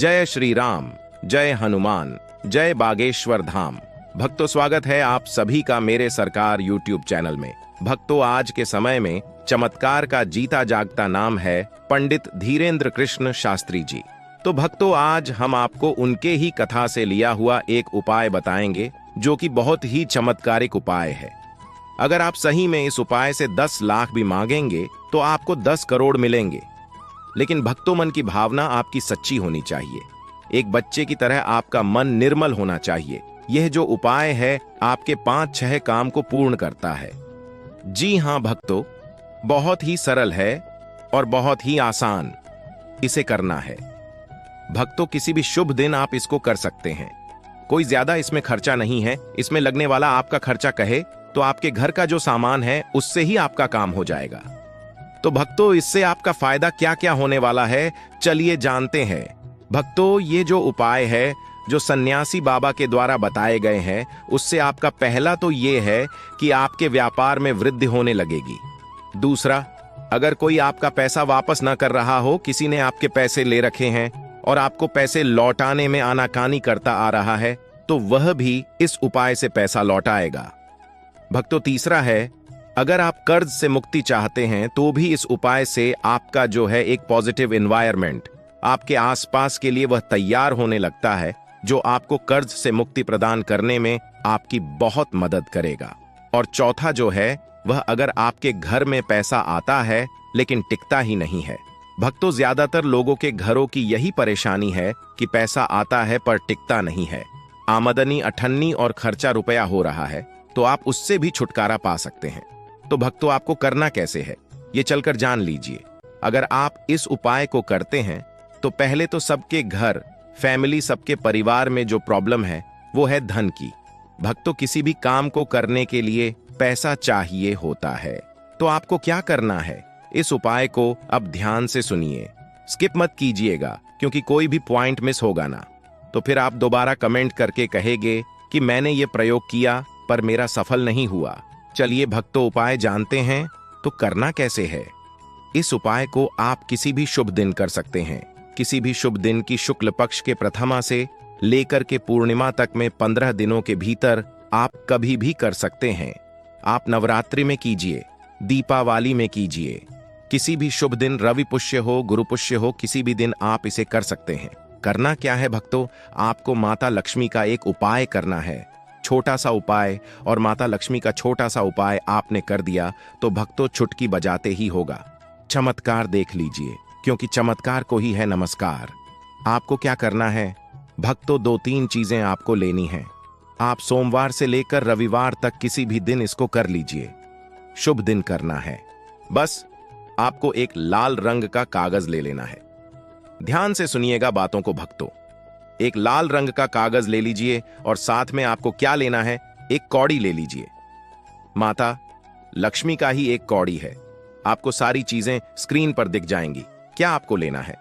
जय श्री राम, जय हनुमान, जय बागेश्वर धाम। भक्तों, स्वागत है आप सभी का मेरे सरकार यूट्यूब चैनल में। भक्तों, आज के समय में चमत्कार का जीता जागता नाम है पंडित धीरेन्द्र कृष्ण शास्त्री जी। तो भक्तों, आज हम आपको उनके ही कथा से लिया हुआ एक उपाय बताएंगे जो कि बहुत ही चमत्कारिक उपाय है। अगर आप सही में इस उपाय से 10 लाख भी मांगेंगे तो आपको 10 करोड़ मिलेंगे। लेकिन भक्तों, मन की भावना आपकी सच्ची होनी चाहिए। एक बच्चे की तरह आपका मन निर्मल होना चाहिए। यह जो उपाय है आपके 5-6 काम को पूर्ण करता है। जी हां भक्तों, बहुत ही सरल है और बहुत ही आसान इसे करना है। भक्तों, किसी भी शुभ दिन आप इसको कर सकते हैं। कोई ज्यादा इसमें खर्चा नहीं है। इसमें लगने वाला आपका खर्चा कहे तो आपके घर का जो सामान है उससे ही आपका काम हो जाएगा। तो भक्तों, इससे आपका फायदा क्या क्या होने वाला है, चलिए जानते हैं। भक्तों, ये जो उपाय है जो सन्यासी बाबा के द्वारा बताए गए हैं, उससे आपका पहला तो ये है कि आपके व्यापार में वृद्धि होने लगेगी। दूसरा, अगर कोई आपका पैसा वापस ना कर रहा हो, किसी ने आपके पैसे ले रखे हैं और आपको पैसे लौटाने में आनाकानी करता आ रहा है, तो वह भी इस उपाय से पैसा लौटाएगा। भक्तों, तीसरा है, अगर आप कर्ज से मुक्ति चाहते हैं तो भी इस उपाय से आपका जो है एक पॉजिटिव एनवायरनमेंट आपके आसपास के लिए वह तैयार होने लगता है, जो आपको कर्ज से मुक्ति प्रदान करने में आपकी बहुत मदद करेगा। और चौथा जो है वह, अगर आपके घर में पैसा आता है लेकिन टिकता ही नहीं है। भक्तों, ज्यादातर लोगों के घरों की यही परेशानी है कि पैसा आता है पर टिकता नहीं है। आमदनी अठन्नी और खर्चा रुपया हो रहा है, तो आप उससे भी छुटकारा पा सकते हैं। तो भक्तों, आपको करना कैसे है ये चलकर जान लीजिए। अगर आप इस उपाय को करते हैं तो पहले तो सबके घर, फैमिली, सबके परिवार में जो प्रॉब्लम है वो है धन की। भक्तों, किसी भी काम को करने के लिए पैसा चाहिए होता है। तो आपको क्या करना है, इस उपाय को अब ध्यान से सुनिए, स्किप मत कीजिएगा, क्योंकि कोई भी पॉइंट मिस होगा ना तो फिर आप दोबारा कमेंट करके कहेंगे कि मैंने ये प्रयोग किया पर मेरा सफल नहीं हुआ। चलिए भक्तों, उपाय जानते हैं। तो करना कैसे है। इस उपाय को आप किसी भी शुभ दिन कर सकते हैं। किसी भी शुभ दिन की शुक्ल पक्ष के प्रथमा से लेकर के पूर्णिमा तक में 15 दिनों के भीतर आप कभी भी कर सकते हैं। आप नवरात्रि में कीजिए, दीपावली में कीजिए, किसी भी शुभ दिन, रवि पुष्य हो, गुरु पुष्य हो, किसी भी दिन आप इसे कर सकते हैं। करना क्या है भक्तों, आपको माता लक्ष्मी का एक उपाय करना है, छोटा सा उपाय। और माता लक्ष्मी का छोटा सा उपाय आपने कर दिया तो भक्तों, चुटकी बजाते ही होगा। चमत्कार देख लीजिए, क्योंकि चमत्कार को ही है नमस्कार। आपको क्या करना है भक्तों, 2-3 चीजें आपको लेनी है। आप सोमवार से लेकर रविवार तक किसी भी दिन इसको कर लीजिए। शुभ दिन करना है। बस आपको एक लाल रंग का कागज ले लेना है। ध्यान से सुनिएगा बातों को भक्तों। एक लाल रंग का कागज ले लीजिए और साथ में आपको क्या लेना है, एक कौड़ी ले लीजिए। माता लक्ष्मी का ही एक कौड़ी है। आपको सारी चीजें स्क्रीन पर दिख जाएंगी। क्या आपको लेना है,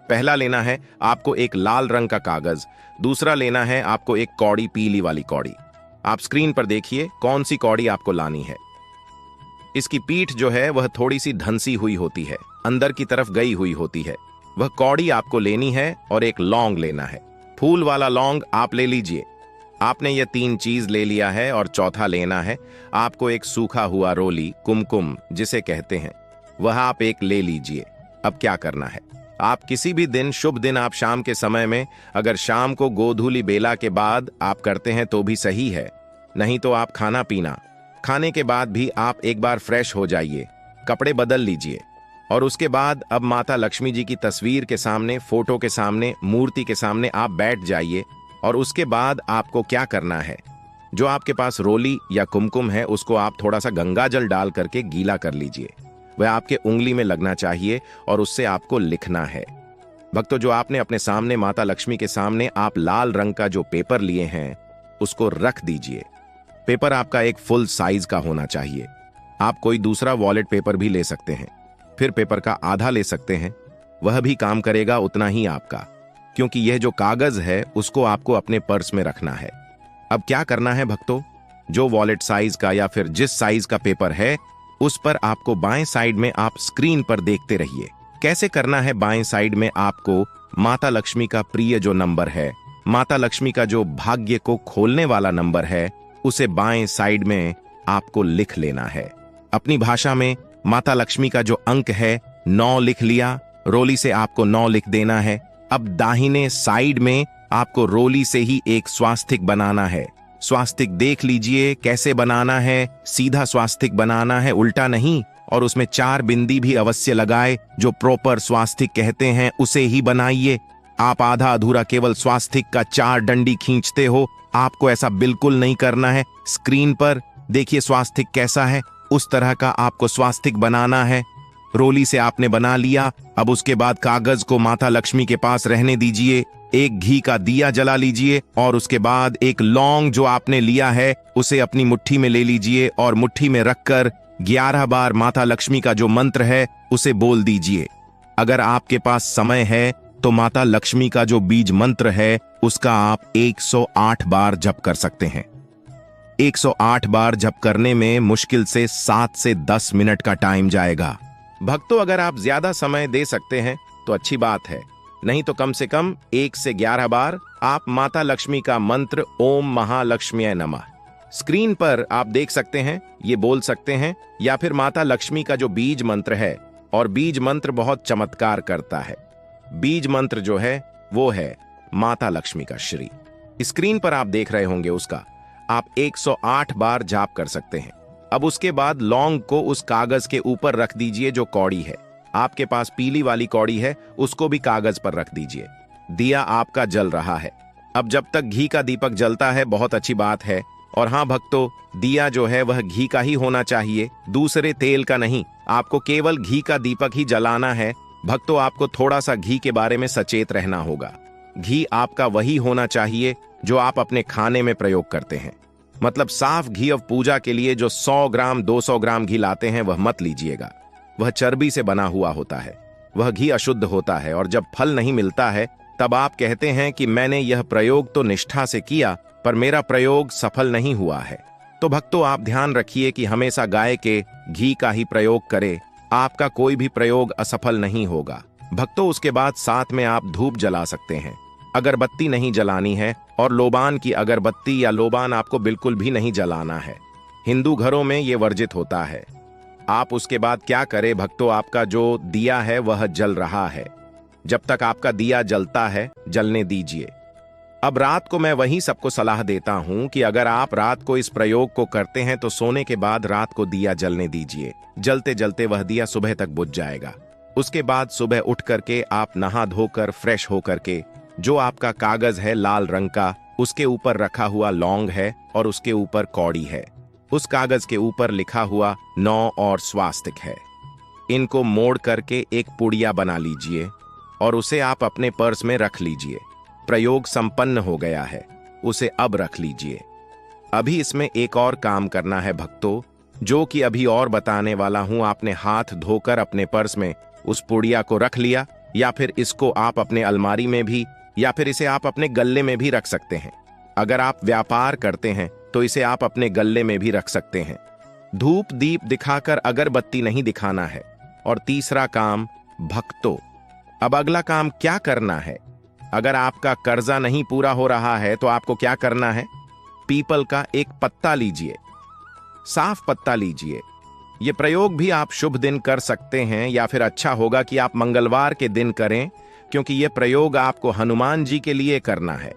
पहला लेना है आपको एक लाल रंग का कागज। दूसरा लेना है आपको एक कौड़ी, पीली वाली कौड़ी। आप स्क्रीन पर देखिए कौन सी कौड़ी आपको लानी है। इसकी पीठ जो है वह थोड़ी सी धंसी हुई होती है, अंदर की तरफ गई हुई होती है। वह कौड़ी आपको लेनी है और एक लौंग लेना है। फूल वाला लौंग आप ले लीजिए। आपने ये 3 चीज ले लिया है और चौथा लेना है आपको एक सूखा हुआ रोली, कुमकुम जिसे कहते हैं, वह आप एक ले लीजिए। अब क्या करना है, आप किसी भी दिन, शुभ दिन, आप शाम के समय में, अगर शाम को गोधूली बेला के बाद आप करते हैं तो भी सही है, नहीं तो आप खाना पीना खाने के बाद भी आप एक बार फ्रेश हो जाइए, कपड़े बदल लीजिए और उसके बाद अब माता लक्ष्मी जी की तस्वीर के सामने, फोटो के सामने, मूर्ति के सामने आप बैठ जाइए। और उसके बाद आपको क्या करना है, जो आपके पास रोली या कुमकुम है उसको आप थोड़ा सा गंगा जल डाल करके गीला कर लीजिए। वह आपके उंगली में लगना चाहिए और उससे आपको लिखना है। भक्तों, जो आपने अपने सामने माता लक्ष्मी के सामने आप लाल रंग का जो पेपर लिए हैं उसको रख दीजिए। पेपर आपका एक फुल साइज का होना चाहिए। आप कोई दूसरा वॉलेट पेपर भी ले सकते हैं, फिर पेपर का आधा ले सकते हैं, वह भी काम करेगा उतना ही आपका, क्योंकि यह जो कागज है उसको आपको अपने पर्स में रखना है। अब क्या करना है भक्तों, जो वॉलेट साइज का या फिर जिस साइज का पेपर है उस पर आपको बाएं साइड में आप स्क्रीन पर देखते रहिए। कैसे करना है, बाएं साइड में आपको माता लक्ष्मी का प्रिय जो नंबर है, माता लक्ष्मी का जो भाग्य को खोलने वाला नंबर है, उसे बाएं साइड में आपको लिख लेना है। अपनी भाषा में माता लक्ष्मी का जो अंक है 9 लिख लिया, रोली से आपको 9 लिख देना है। अब दाहिने साइड में आपको रोली से ही एक स्वास्तिक बनाना है। स्वास्तिक देख लीजिए कैसे बनाना है, सीधा स्वास्तिक बनाना है, उल्टा नहीं, और उसमें 4 बिंदी भी अवश्य लगाए। जो प्रॉपर स्वास्तिक कहते हैं उसे ही बनाइए। आप आधा अधूरा केवल स्वास्तिक का 4 डंडी खींचते हो, आपको ऐसा बिल्कुल नहीं करना है। स्क्रीन पर देखिए स्वास्तिक कैसा है, उस तरह का आपको स्वास्तिक बनाना है। रोली से आपने बना लिया। अब उसके बाद कागज को माता लक्ष्मी के पास रहने दीजिए, एक घी का दिया जला लीजिए और उसके बाद एक लौंग जो आपने लिया है उसे अपनी मुट्ठी में ले लीजिए और मुट्ठी में रखकर 11 बार माता लक्ष्मी का जो मंत्र है उसे बोल दीजिए। अगर आपके पास समय है तो माता लक्ष्मी का जो बीज मंत्र है उसका आप 108 बार जप कर सकते हैं। 108 बार जप करने में मुश्किल से 7 से 10 मिनट का टाइम जाएगा। भक्तों, अगर आप ज्यादा समय दे सकते हैं तो अच्छी बात है, नहीं तो कम से कम 1 से 11 बार आप माता लक्ष्मी का मंत्र ओम महालक्ष्म्यै नमः स्क्रीन पर आप देख सकते हैं, ये बोल सकते हैं, या फिर माता लक्ष्मी का जो बीज मंत्र है, और बीज मंत्र बहुत चमत्कार करता है। बीज मंत्र जो है वो है माता लक्ष्मी का श्री। स्क्रीन पर आप देख रहे होंगे उसका आप 108 बार जाप कर सकते हैं। अब उसके बाद लौंग को उस कागज के ऊपर रख दीजिए जो कौड़ी है। आपके पास पीली वाली कौड़ी है, उसको भी कागज पर रख दीजिए। दिया आपका जल रहा है। अब जब तक घी का दीपक जलता है बहुत अच्छी बात है। और हाँ भक्तों, दिया जो है वह घी का ही होना चाहिए, दूसरे तेल का नहीं। आपको केवल घी का दीपक ही जलाना है। भक्तों, आपको थोड़ा सा घी के बारे में सचेत रहना होगा। घी आपका वही होना चाहिए जो आप अपने खाने में प्रयोग करते हैं। मतलब साफ घी अब पूजा के लिए जो 100 ग्राम 200 ग्राम घी लाते हैं वह मत लीजिएगा। वह चर्बी से बना हुआ होता है, वह घी अशुद्ध होता है। और जब फल नहीं मिलता है तब आप कहते हैं कि मैंने यह प्रयोग तो निष्ठा से किया पर मेरा प्रयोग सफल नहीं हुआ है। तो भक्तों, आप ध्यान रखिए कि हमेशा गाय के घी का ही प्रयोग करें, आपका कोई भी प्रयोग असफल नहीं होगा। भक्तों, उसके बाद साथ में आप धूप जला सकते हैं। अगरबत्ती नहीं जलानी है, और लोबान की अगरबत्ती या लोबान आपको बिल्कुल भी नहीं जलाना है। हिंदू घरों में यह वर्जित होता है। आप उसके बाद क्या करें भक्तों, आपका जो दिया है वह जल रहा है। जब तक आपका दिया जलता है जलने दीजिए। अब रात को मैं वही सबको सलाह देता हूं कि अगर आप रात को इस प्रयोग को करते हैं तो सोने के बाद रात को दिया जलने दीजिए। जलते जलते वह दिया सुबह तक बुझ जाएगा। उसके बाद सुबह उठ करके आप नहा धोकर फ्रेश होकर के जो आपका कागज है लाल रंग का, उसके ऊपर रखा हुआ लौंग है और उसके ऊपर कौड़ी है। उस कागज के ऊपर लिखा हुआ 9 और स्वास्तिक है। इनको मोड़ करके एक पुड़िया बना लीजिए और उसे आप अपने पर्स में रख लीजिए। प्रयोग संपन्न हो गया है, उसे अब रख लीजिए। अभी इसमें एक और काम करना है भक्तों, जो कि अभी और बताने वाला हूं। आपने हाथ धोकर अपने पर्स में उस पुड़िया को रख लिया, या फिर इसको आप अपने अलमारी में भी, या फिर इसे आप अपने गल्ले में भी रख सकते हैं। अगर आप व्यापार करते हैं तो इसे आप अपने गल्ले में भी रख सकते हैं। धूप दीप दिखाकर अगरबत्ती नहीं दिखाना है। और तीसरा काम भक्तों, अब अगला काम क्या करना है। अगर आपका कर्जा नहीं पूरा हो रहा है तो आपको क्या करना है, पीपल का एक पत्ता लीजिए, साफ पत्ता लीजिए। यह प्रयोग भी आप शुभ दिन कर सकते हैं, या फिर अच्छा होगा कि आप मंगलवार के दिन करें, क्योंकि यह प्रयोग आपको हनुमान जी के लिए करना है।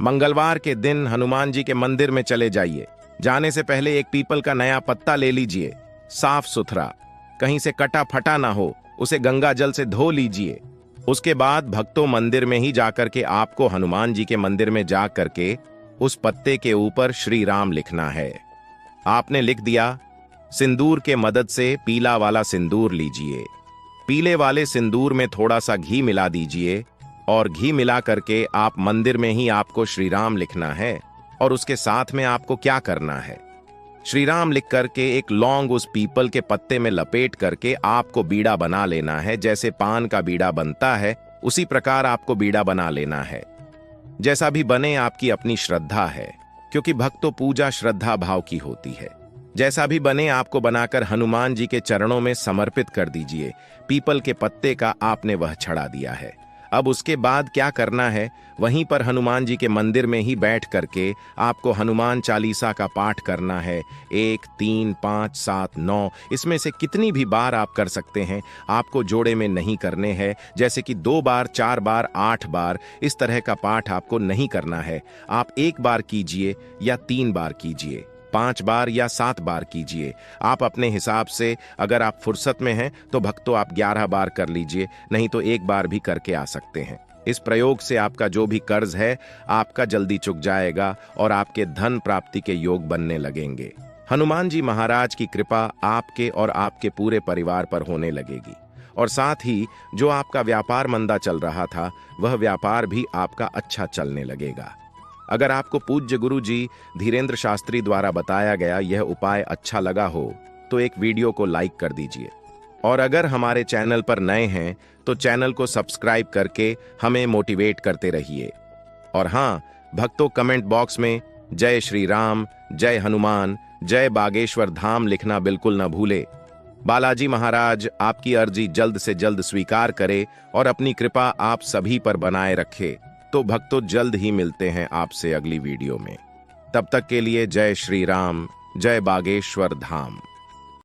मंगलवार के दिन हनुमान जी के मंदिर में चले जाइए। जाने से पहले एक पीपल का नया पत्ता ले लीजिए, साफ सुथरा, कहीं से कटा फटा ना हो, उसे गंगा जल से धो लीजिए। उसके बाद भक्तों, मंदिर में ही जाकर के आपको हनुमान जी के मंदिर में जा करके उस पत्ते के ऊपर श्री राम लिखना है। आपने लिख दिया, सिंदूर के मदद से पीला वाला सिंदूर लीजिए। पीले वाले सिंदूर में थोड़ा सा घी मिला दीजिए और घी मिला करके आप मंदिर में ही आपको श्री राम लिखना है। और उसके साथ में आपको क्या करना है, श्री राम लिख करके एक लौंग उस पीपल के पत्ते में लपेट करके आपको बीड़ा बना लेना है। जैसे पान का बीड़ा बनता है उसी प्रकार आपको बीड़ा बना लेना है। जैसा भी बने, आपकी अपनी श्रद्धा है, क्योंकि भक्तों पूजा श्रद्धा भाव की होती है। जैसा भी बने आपको बनाकर हनुमान जी के चरणों में समर्पित कर दीजिए। पीपल के पत्ते का आपने वह छड़ा दिया है। अब उसके बाद क्या करना है, वहीं पर हनुमान जी के मंदिर में ही बैठ करके आपको हनुमान चालीसा का पाठ करना है। 1, 3, 5, 7, 9 इसमें से कितनी भी बार आप कर सकते हैं। आपको जोड़े में नहीं करने हैं, जैसे कि 2 बार, 4 बार, 8 बार इस तरह का पाठ आपको नहीं करना है। आप 1 बार कीजिए या 3 बार कीजिए, 5 बार या 7 बार कीजिए। आप अपने हिसाब से, अगर आप फुर्सत में हैं तो भक्तों आप 11 बार कर लीजिए, नहीं तो 1 बार भी करके आ सकते हैं। इस प्रयोग से आपका जो भी कर्ज है आपका जल्दी चुक जाएगा और आपके धन प्राप्ति के योग बनने लगेंगे। हनुमान जी महाराज की कृपा आपके और आपके पूरे परिवार पर होने लगेगी और साथ ही जो आपका व्यापार मंदा चल रहा था वह व्यापार भी आपका अच्छा चलने लगेगा। अगर आपको पूज्य गुरु जी धीरेन्द्र शास्त्री द्वारा बताया गया यह उपाय अच्छा लगा हो तो एक वीडियो को लाइक कर दीजिए और अगर हमारे चैनल पर नए हैं तो चैनल को सब्सक्राइब करके हमें मोटिवेट करते रहिए। और हाँ भक्तों, कमेंट बॉक्स में जय श्री राम, जय हनुमान, जय बागेश्वर धाम लिखना बिल्कुल न भूले। बालाजी महाराज आपकी अर्जी जल्द से जल्द स्वीकार करे और अपनी कृपा आप सभी पर बनाए रखे। तो भक्तों जल्द ही मिलते हैं आपसे अगली वीडियो में। तब तक के लिए जय श्री राम, जय बागेश्वर धाम।